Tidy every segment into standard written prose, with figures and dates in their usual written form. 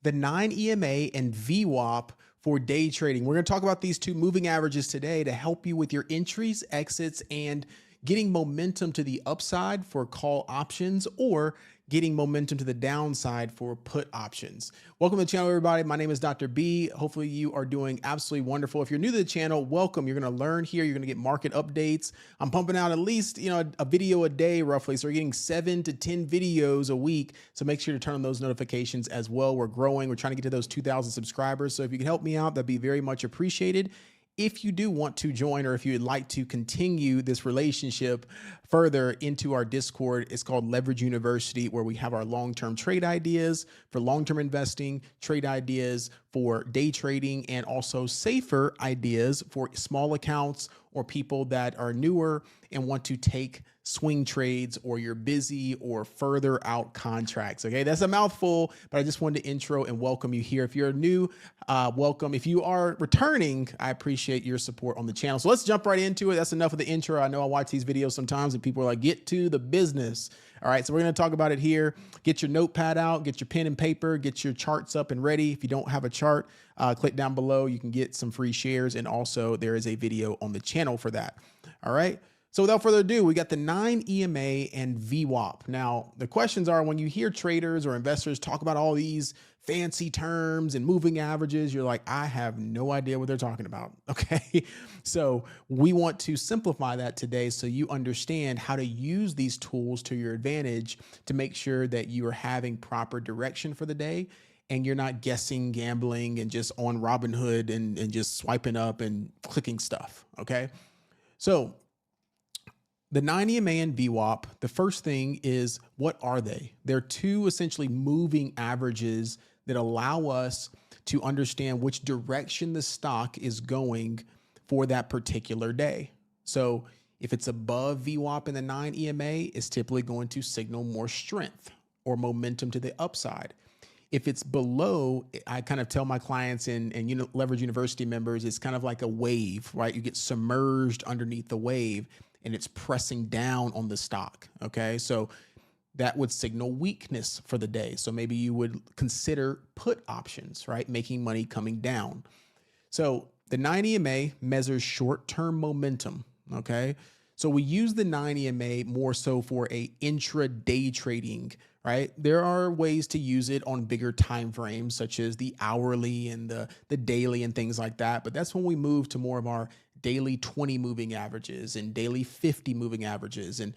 the 9 EMA and VWAP for day trading. We're going to talk about these two moving averages today to help you with your entries, exits, and getting momentum to the upside for call options or getting momentum to the downside for put options. Welcome to the channel, everybody. My name is Dr. B. Hopefully you are doing absolutely wonderful. If you're new to the channel, welcome. You're going to learn here. You're going to get market updates. I'm pumping out at least, a video a day roughly. So we're getting 7 to 10 videos a week. So make sure to turn on those notifications as well. We're growing. We're trying to get to those 2,000 subscribers. So if you can help me out, that'd be very much appreciated. If you do want to join, or if you'd like to continue this relationship further into our Discord, it's called Leverage University, where we have our long-term trade ideas for long-term investing, trade ideas for day trading, and also safer ideas for small accounts or people that are newer and want to take swing trades, or you're busy or further out contracts. Okay, that's a mouthful, but I just wanted to intro and welcome you here. If you're new, welcome. If you are returning, I appreciate your support on the channel. So let's jump right into it. That's enough of the intro. I know I watch these videos sometimes and people are like, get to the business. All right, so we're going to talk about it here. Get your notepad out, get your pen and paper, get your charts up and ready. If you don't have a chart, click down below. You can get some free shares, and also there is a video on the channel for that. All right. So without further ado, we got the 9 EMA and VWAP. Now, the questions are, when you hear traders or investors talk about all these fancy terms and moving averages, you're like, I have no idea what they're talking about. Okay. So we want to simplify that today so you understand how to use these tools to your advantage to make sure that you are having proper direction for the day and you're not guessing, gambling, and just on Robinhood and just swiping up and clicking stuff. Okay. So the 9 EMA and VWAP, the first thing is, what are they? They're two essentially moving averages that allow us to understand which direction the stock is going for that particular day. So if it's above VWAP in the 9 EMA, it's typically going to signal more strength or momentum to the upside. If it's below, I kind of tell my clients and Leverage University members, it's kind of like a wave, right? You get submerged underneath the wave and it's pressing down on the stock. Okay. So that would signal weakness for the day. So maybe you would consider put options, right? Making money coming down. So the 9 EMA measures short-term momentum. Okay. So we use the 9 EMA more so for a intraday trading, right? There are ways to use it on bigger time frames, such as the hourly and the daily and things like that. But that's when we move to more of our daily 20 moving averages and daily 50 moving averages and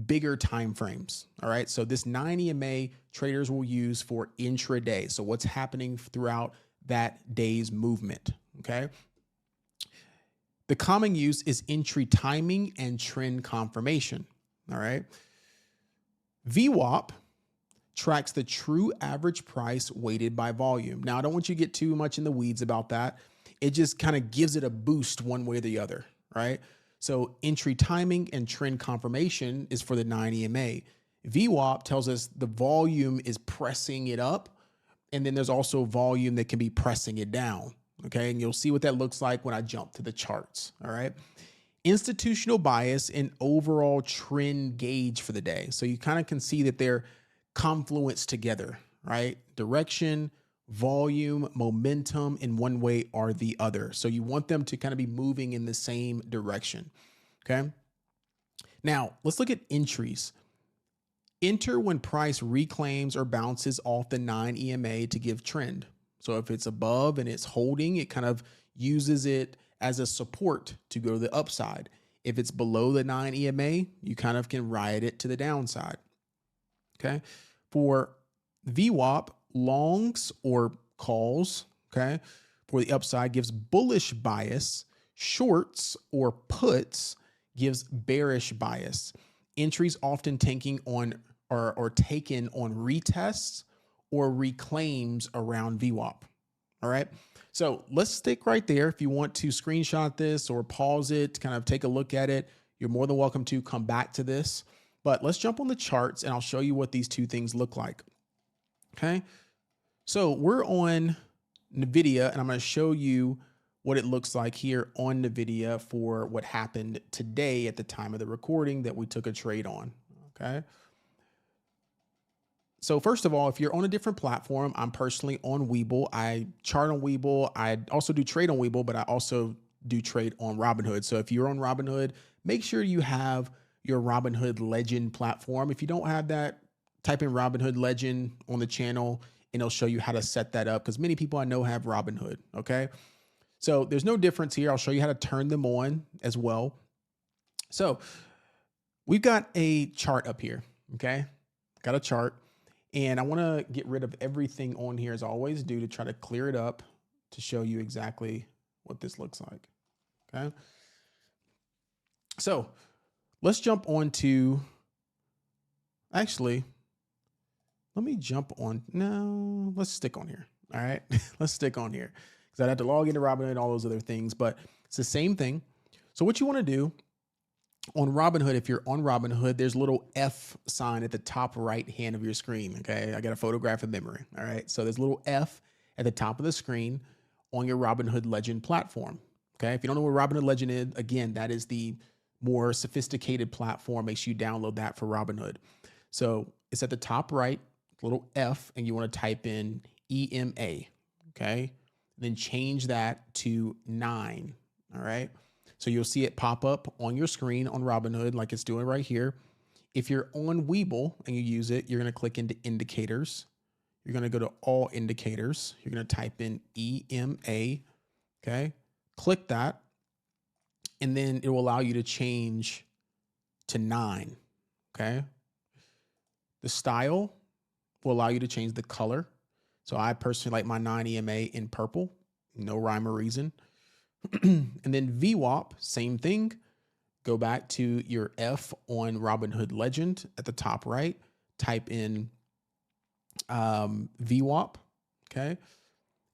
bigger time frames. All right. So this 9 EMA traders will use for intraday. So what's happening throughout that day's movement. Okay. The common use is entry timing and trend confirmation. All right. VWAP tracks the true average price weighted by volume. Now, I don't want you to get too much in the weeds about that. It just kind of gives it a boost one way or the other, right? So entry timing and trend confirmation is for the 9 EMA. VWAP tells us the volume is pressing it up, and then there's also volume that can be pressing it down, okay? And you'll see what that looks like when I jump to the charts, all right? Institutional bias and overall trend gauge for the day. So you kind of can see that they're confluence together, right? Direction, volume, momentum in one way or the other. So you want them to kind of be moving in the same direction. Okay. Now let's look at entries. Enter when price reclaims or bounces off the 9 EMA to give trend. So if it's above and it's holding, it kind of uses it as a support to go to the upside. If it's below the 9 EMA, you kind of can ride it to the downside. Okay. For VWAP, longs or calls, okay, for the upside gives bullish bias. Shorts or puts gives bearish bias. Entries often taking on or taken on retests or reclaims around VWAP. All right. So let's stick right there. If you want to screenshot this or pause it, kind of take a look at it, you're more than welcome to come back to this. But let's jump on the charts and I'll show you what these two things look like. Okay. So we're on NVIDIA and I'm going to show you what it looks like here on NVIDIA for what happened today at the time of the recording that we took a trade on. Okay. So first of all, if you're on a different platform, I'm personally on Webull. I chart on Webull. I also do trade on Webull, but I also do trade on Robinhood. So if you're on Robinhood, make sure you have your Robinhood Legend platform. If you don't have that, type in Robinhood Legend on the channel and it'll show you how to set that up, because many people I know have Robinhood. Okay. So there's no difference here. I'll show you how to turn them on as well. So we've got a chart up here. Okay. Got a chart. And I want to get rid of everything on here, as I always do, to try to clear it up to show you exactly what this looks like. Okay. So let's jump on to, actually, let me jump on. No, let's stick on here. All right. Let's stick on here because I'd have to log into Robinhood and all those other things, but it's the same thing. So what you want to do on Robinhood, if you're on Robinhood, there's a little F sign at the top right hand of your screen. Okay. I got a photograph of memory. All right. So there's a little F at the top of the screen on your Robinhood Legend platform. Okay. If you don't know what Robinhood Legend is, again, that is the more sophisticated platform. Make sure you download that for Robinhood. So it's at the top right, little F, and you want to type in EMA. Okay. Then change that to 9. All right. So you'll see it pop up on your screen on Robinhood like it's doing right here. If you're on Webull and you use it, you're going to click into indicators. You're going to go to all indicators. You're going to type in EMA. Okay. Click that. And then it will allow you to change to 9. Okay. The style will allow you to change the color. So I personally like my 9 EMA in purple. No rhyme or reason. And then VWAP, same thing. Go back to your F on Robinhood Legend at the top right. Type in VWAP. Okay.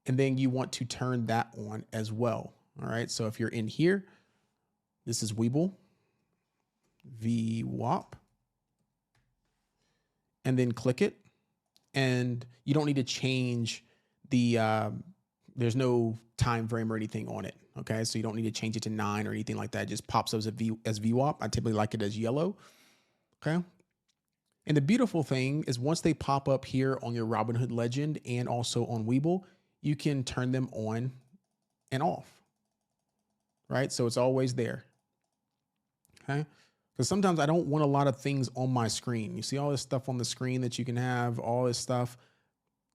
And then you want to turn that on as well. All right. So if you're in here, this is Webull, VWAP, and then click it. And you don't need to change the, there's no time frame or anything on it. Okay. So you don't need to change it to 9 or anything like that. It just pops up as VWAP. I typically like it as yellow. Okay. And the beautiful thing is once they pop up here on your Robinhood Legend and also on Webull, you can turn them on and off. Right. So it's always there. Okay. Because sometimes I don't want a lot of things on my screen. You see all this stuff on the screen that you can have, all this stuff.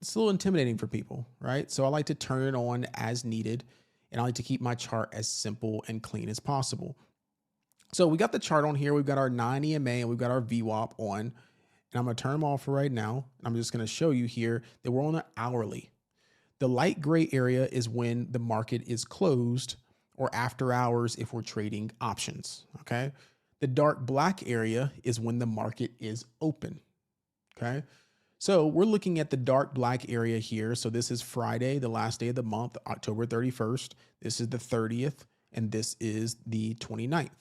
It's a little intimidating for people, right? So I like to turn it on as needed, and I like to keep my chart as simple and clean as possible. So we got the chart on here. We've got our 9 EMA and we've got our VWAP on, and I'm going to turn them off for right now. I'm just going to show you here that we're on an hourly. The light gray area is when the market is closed or after hours if we're trading options, okay? The dark black area is when the market is open, okay? So we're looking at the dark black area here. So this is Friday, the last day of the month, October 31st. This is the 30th, and this is the 29th,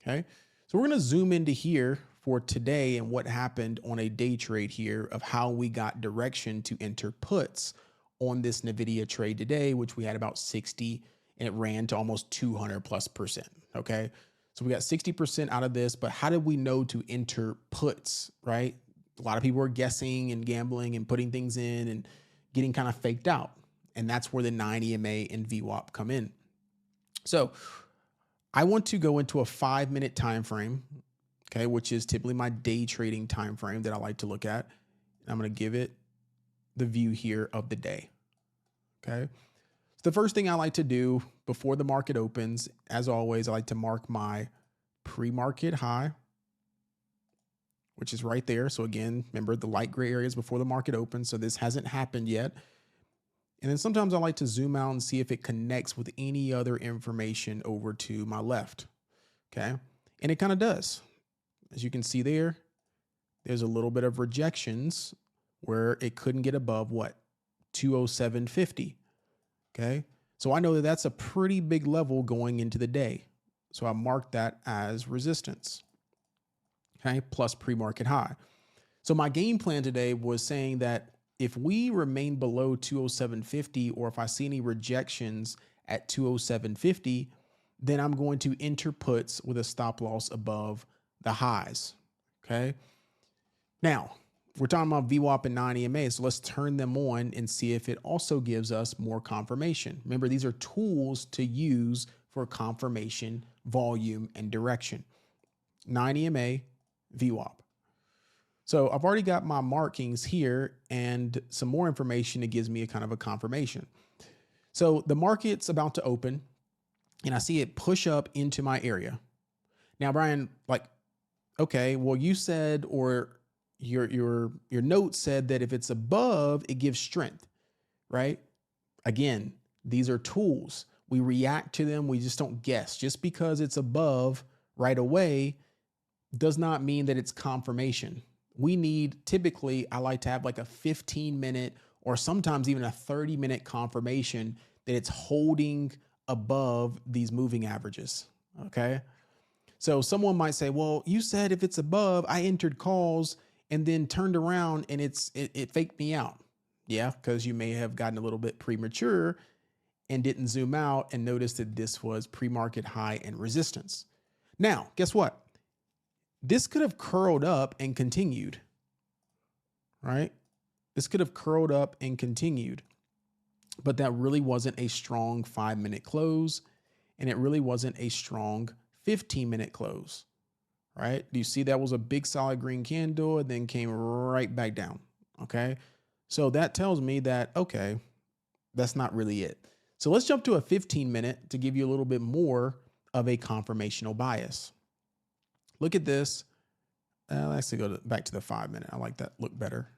okay? So we're gonna zoom into here for today and what happened on a day trade here of how we got direction to enter puts on this NVIDIA trade today, which we had about 60, and it ran to almost 200+%, okay? So we got 60% out of this, but how did we know to enter puts, right? A lot of people are guessing and gambling and putting things in and getting kind of faked out. And that's where the 9 EMA and VWAP come in. So I want to go into a 5-minute time frame, okay, which is typically my day trading time frame that I like to look at. I'm going to give it the view here of the day, okay? The first thing I like to do before the market opens, as always, I like to mark my pre-market high, which is right there. So again, remember the light gray areas before the market opens. So this hasn't happened yet. And then sometimes I like to zoom out and see if it connects with any other information over to my left. Okay. And it kind of does. As you can see there, there's a little bit of rejections where it couldn't get above what? 207.50. Okay. So I know that that's a pretty big level going into the day. So I marked that as resistance. Okay. Plus pre-market high. So my game plan today was saying that if we remain below 207.50, or if I see any rejections at 207.50, then I'm going to enter puts with a stop loss above the highs. Okay. Now, We're talking about VWAP and 9 EMA. So let's turn them on and see if it also gives us more confirmation. Remember, these are tools to use for confirmation, volume, and direction. 9 EMA, VWAP. So I've already got my markings here and some more information that gives me a kind of a confirmation. So the market's about to open and I see it push up into my area. Now, Brian, like, okay, well, you said, or your note said that if it's above, it gives strength, right? Again, these are tools. We react to them. We just don't guess. Just because it's above right away does not mean that it's confirmation. We need, typically, I like to have like a 15-minute or sometimes even a 30-minute confirmation that it's holding above these moving averages, okay? So someone might say, well, you said if it's above, I entered calls and then turned around and it faked me out. Yeah, because you may have gotten a little bit premature and didn't zoom out and notice that this was pre-market high and resistance. Now, guess what? This could have curled up and continued, right? This could have curled up and continued, but that really wasn't a strong 5-minute close, and it really wasn't a strong 15-minute close, right? Do you see that was a big solid green candle and then came right back down, okay? So that tells me that, okay, that's not really it. So let's jump to a 15-minute to give you a little bit more of a confirmational bias. Look at this. Let's actually go back to the 5-minute. I like that look better.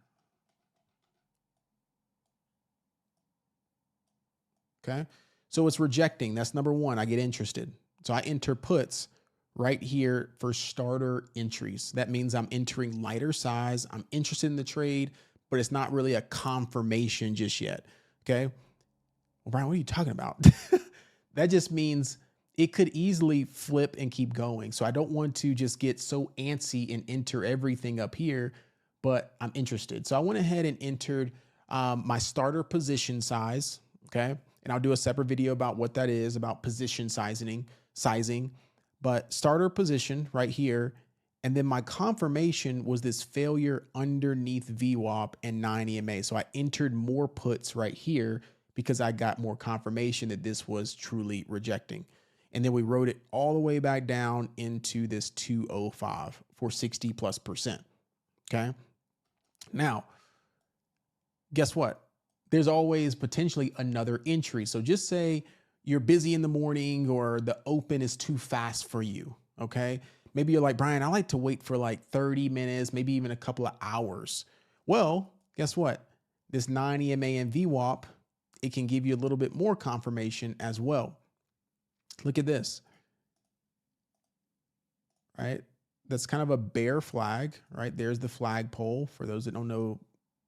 Okay. So it's rejecting. That's number one. I get interested. So I enter puts right here for starter entries. That means I'm entering lighter size. I'm interested in the trade, but it's not really a confirmation just yet. Okay. Well, Brian, what are you talking about? That just means it could easily flip and keep going. So I don't want to just get so antsy and enter everything up here, but I'm interested. So I went ahead and entered my starter position size. Okay. And I'll do a separate video about what that is, about position sizing, but starter position right here. And then my confirmation was this failure underneath VWAP and 9 EMA. So I entered more puts right here because I got more confirmation that this was truly rejecting. And then we wrote it all the way back down into this 205 for 60+%. Okay. Now, guess what? There's always potentially another entry. So just say you're busy in the morning or the open is too fast for you. Okay. Maybe you're like, Brian, I like to wait for like 30 minutes, maybe even a couple of hours. Well, guess what? This 9 EMA and VWAP, it can give you a little bit more confirmation as well. Look at this, right? That's kind of a bear flag, right? There's the flagpole for those that don't know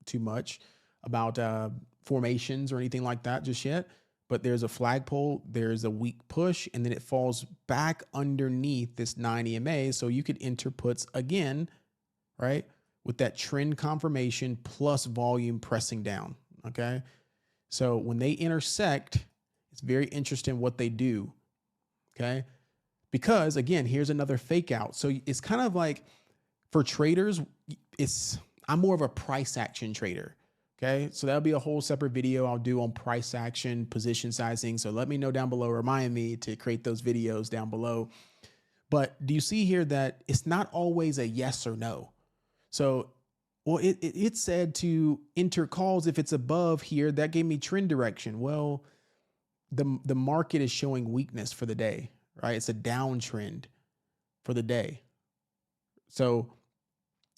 too much about formations or anything like that just yet. But there's a flagpole, there's a weak push, and then it falls back underneath this 9 EMA. So you could enter puts again, right? With that trend confirmation plus volume pressing down, okay? So when they intersect, it's very interesting what they do. Okay. Because again, here's another fake out. So it's kind of like for traders, I'm more of a price action trader. Okay. So that'll be a whole separate video I'll do on price action, position sizing. So let me know down below, remind me to create those videos down below. But do you see here that it's not always a yes or no? So, well, it said to enter calls if it's above here, that gave me trend direction. Well, the market is showing weakness for the day, right? It's a downtrend for the day. So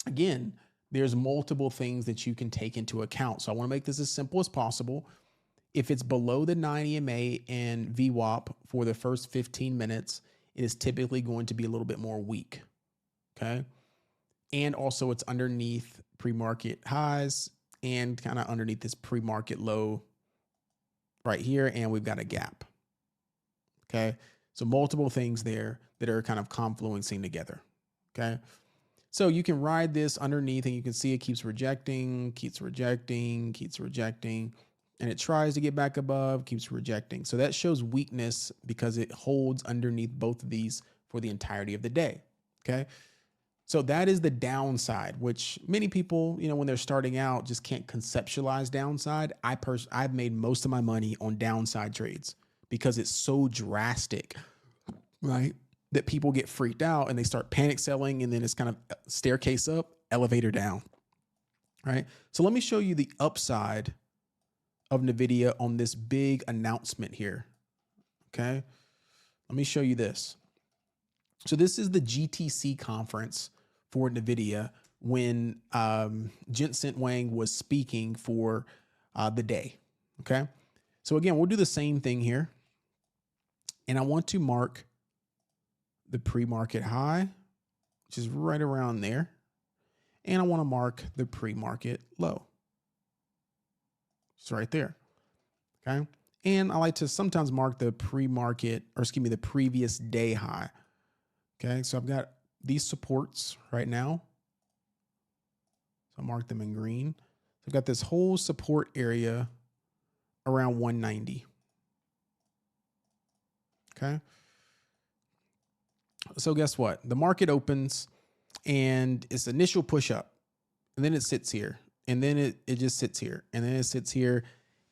again, there's multiple things that you can take into account. So I want to make this as simple as possible. If it's below the 9 EMA and VWAP for the first 15 minutes, it is typically going to be a little bit more weak. Okay. And also it's underneath pre-market highs and kind of underneath this pre-market low right here, and we've got a gap. Okay. So multiple things there that are kind of confluencing together. Okay. So you can ride this underneath and you can see it keeps rejecting, and it tries to get back above, keeps rejecting. So that shows weakness because it holds underneath both of these for the entirety of the day. Okay. So that is the downside, which many people, when they're starting out, just can't conceptualize downside. I've made most of my money on downside trades because it's so drastic, right? That people get freaked out and they start panic selling, and then it's kind of staircase up, elevator down, right? So let me show you the upside of NVIDIA on this big announcement here, okay? Let me show you this. So this is the GTC conference for NVIDIA when Jensen Huang was speaking for the day, okay? So again, we'll do the same thing here. And I want to mark the pre-market high, which is right around there. And I want to mark the pre-market low. It's right there, okay? And I like to sometimes mark the pre-market, or excuse me, the previous day high. Okay, so I've got these supports right now. So I'll mark them in green. So I've got this whole support area around 190. Okay. So guess what? The market opens and it's initial push up, and then it sits here, and then it just sits here, and then it sits here,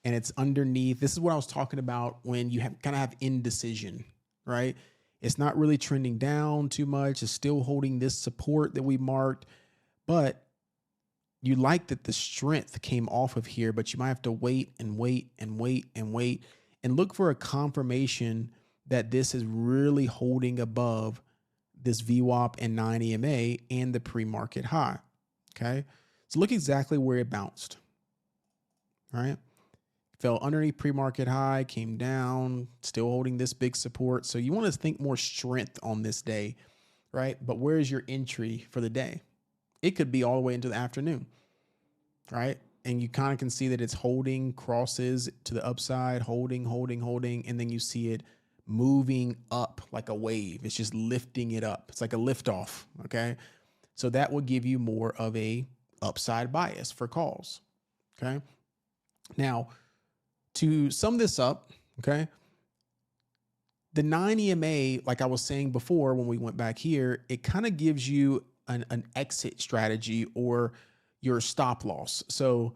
and it's underneath. This is what I was talking about when you kind of have indecision, right? It's not really trending down too much. It's still holding this support that we marked, but you like that the strength came off of here, but you might have to wait and wait and wait and wait and look for a confirmation that this is really holding above this VWAP and 9 EMA and the pre-market high. Okay. So look exactly where it bounced. All right. Fell underneath pre-market high, came down, still holding this big support. So you want to think more strength on this day, right? But where is your entry for the day? It could be all the way into the afternoon, right? And you kind of can see that it's holding crosses to the upside, holding, and then you see it moving up like a wave. It's just lifting it up. It's like a liftoff, okay? So that will give you more of a upside bias for calls, okay? Now, to sum this up, okay, the 9 EMA, like I was saying before when we went back here, it kind of gives you an exit strategy or your stop loss. So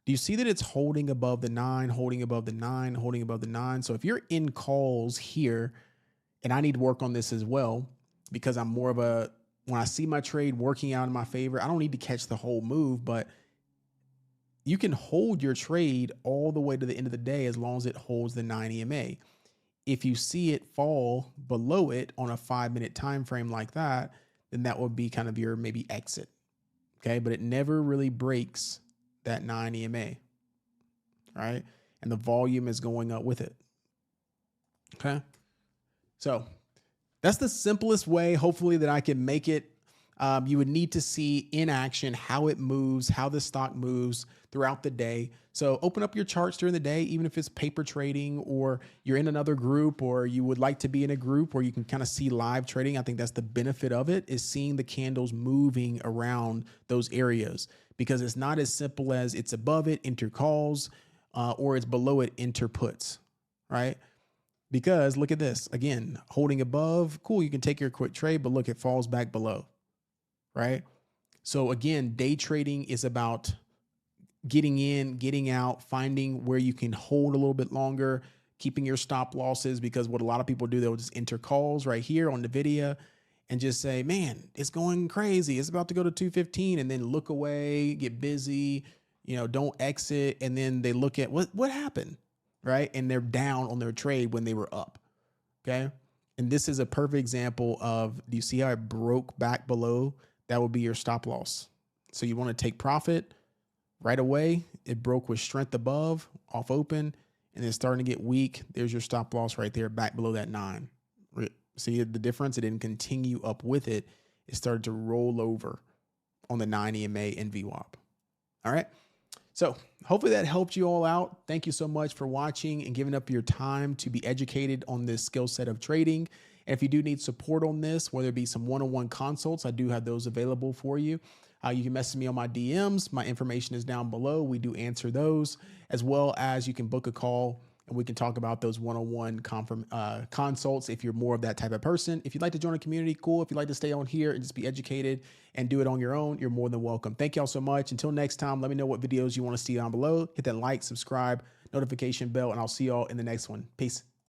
do you see that it's holding above the 9, holding above the 9, holding above the 9? So if you're in calls here, and I need to work on this as well, because I'm more of when I see my trade working out in my favor, I don't need to catch the whole move, but you can hold your trade all the way to the end of the day as long as it holds the 9 EMA. If you see it fall below it on a 5-minute time frame like that, then that would be kind of your maybe exit. Okay, but it never really breaks that 9 EMA, right? And the volume is going up with it. Okay, so that's the simplest way, hopefully, that I can make it. You would need to see in action how it moves, how the stock moves throughout the day. So open up your charts during the day, even if it's paper trading or you're in another group or you would like to be in a group where you can kind of see live trading. I think that's the benefit of it, is seeing the candles moving around those areas, because it's not as simple as it's above it, enter calls, or it's below it, enter puts, right? Because look at this, again, holding above, cool, you can take your quick trade, but look, it falls back below. Right? So again, day trading is about getting in, getting out, finding where you can hold a little bit longer, keeping your stop losses, because what a lot of people do, they'll just enter calls right here on NVIDIA and just say, man, it's going crazy. It's about to go to 215, and then look away, get busy, don't exit. And then they look at what happened, right? And they're down on their trade when they were up. Okay. And this is a perfect example of, do you see how it broke back below? That would be your stop loss. So you want to take profit right away. It broke with strength above, off open, and then starting to get weak. There's your stop loss right there, back below that 9. See the difference? It didn't continue up with it. It started to roll over on the 9 EMA and VWAP. All right. So hopefully that helped you all out. Thank you so much for watching and giving up your time to be educated on this skill set of trading. And if you do need support on this, whether it be some one-on-one consults, I do have those available for you. You can message me on my DMs. My information is down below. We do answer those, as well as you can book a call and we can talk about those one-on-one consults if you're more of that type of person. If you'd like to join a community, cool. If you'd like to stay on here and just be educated and do it on your own, you're more than welcome. Thank y'all so much. Until next time, let me know what videos you want to see down below. Hit that like, subscribe, notification bell, and I'll see y'all in the next one. Peace.